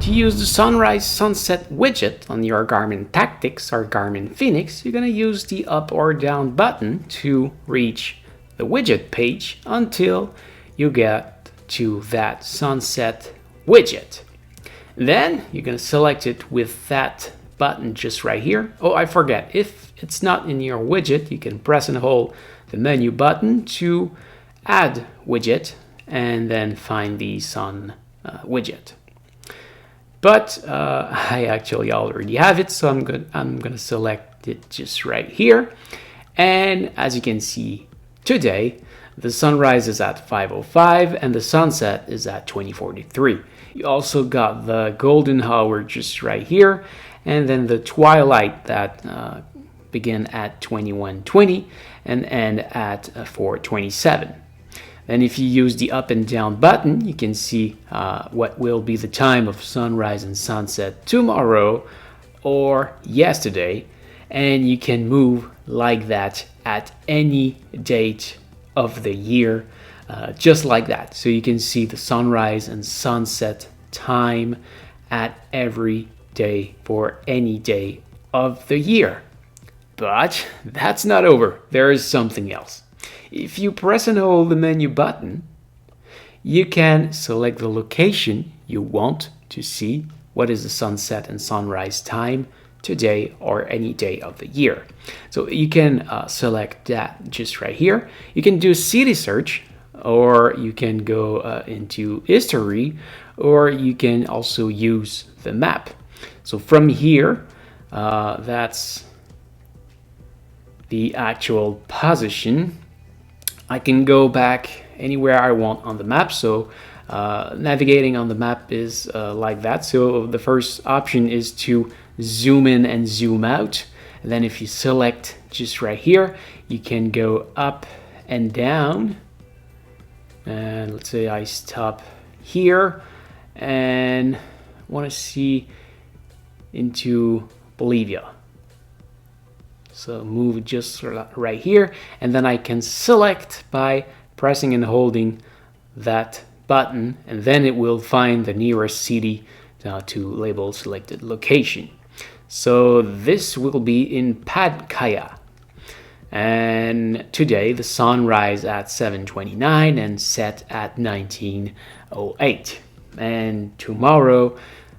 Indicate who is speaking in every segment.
Speaker 1: To use the sunrise sunset widget on your Garmin Tactix or Garmin Fenix, you're going to use the up or down button to reach the widget page until you get to that sunset widget. Then you're going to select it with that button just right here. Oh, I forget, if it's not in your widget, you can press and hold the menu button to add widget and then find the sun widget. But I actually already have it, so I'm gonna select it just right here. And as you can see today, the sunrise is at 5:05 and the sunset is at 20:43. You also got the golden hour just right here, and then the twilight that begin at 21:20 and end at 4:27. And if you use the up and down button, you can see what will be the time of sunrise and sunset tomorrow or yesterday, and you can move like that at any date of the year, just like that. So you can see the sunrise and sunset time at every day for any day of the year. But that's not over. There is something else. If you press and hold the menu button, you can select the location you want to see what is the sunset and sunrise time today or any day of the year. So you can select that just right here. You can do city search, or you can go into history, or you can also use the map. So from here, that's the actual position. I can go back anywhere I want on the map. So navigating on the map is like that. So the first option is to zoom in and zoom out. And then if you select just right here, you can go up and down. And let's say I stop here and want to see into Bolivia. So move just right here, and then I can select by pressing and holding that button, and then it will find the nearest city to label selected location. So this will be in Padkaya. And today the sunrise at 7:29 and set at 19:08. And tomorrow,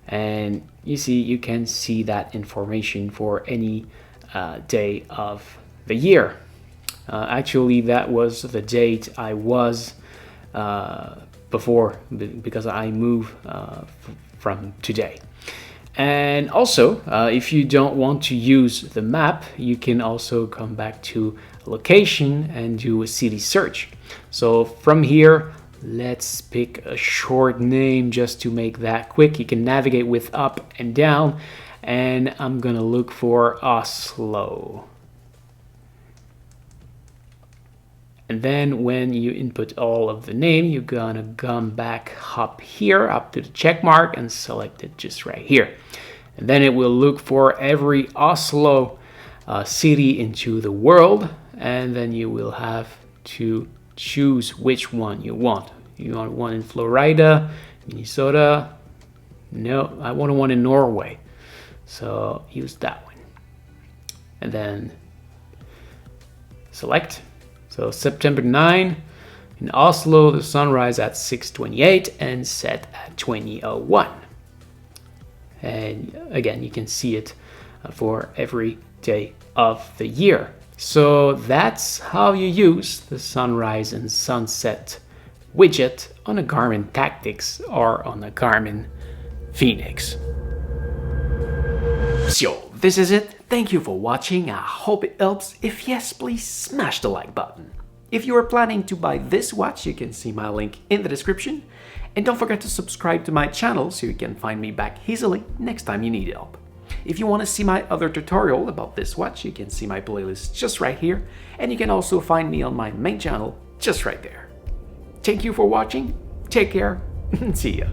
Speaker 1: and you see, you can see that information for any day of the year. Actually, that was the date I was before, because I moved from today. And also, if you don't want to use the map, you can also come back to location and do a city search. So from here, let's pick a short name just to make that quick. You can navigate with up and down, and I'm gonna look for Oslo. And then when you input all of the name, you're gonna come back up here, up to the check mark, and select it just right here. And then it will look for every Oslo city into the world, and then you will have to choose which one you want. You want one in Florida, Minnesota? No, I want one in Norway. So use that one. And then select. So September 9, in Oslo, the sunrise at 6:28 and set at 20:01. And again, you can see it for every day of the year. So that's how you use the sunrise and sunset widget on a Garmin Tactix or on a Garmin Fenix. So this is it. Thank you for watching. I hope it helps. If yes, please smash the like button. If you are planning to buy this watch, you can see my link in the description. And don't forget to subscribe to my channel so you can find me back easily next time you need help. If you want to see my other tutorial about this watch, you can see my playlist just right here. And you can also find me on my main channel just right there. Thank you for watching. Take care and see ya.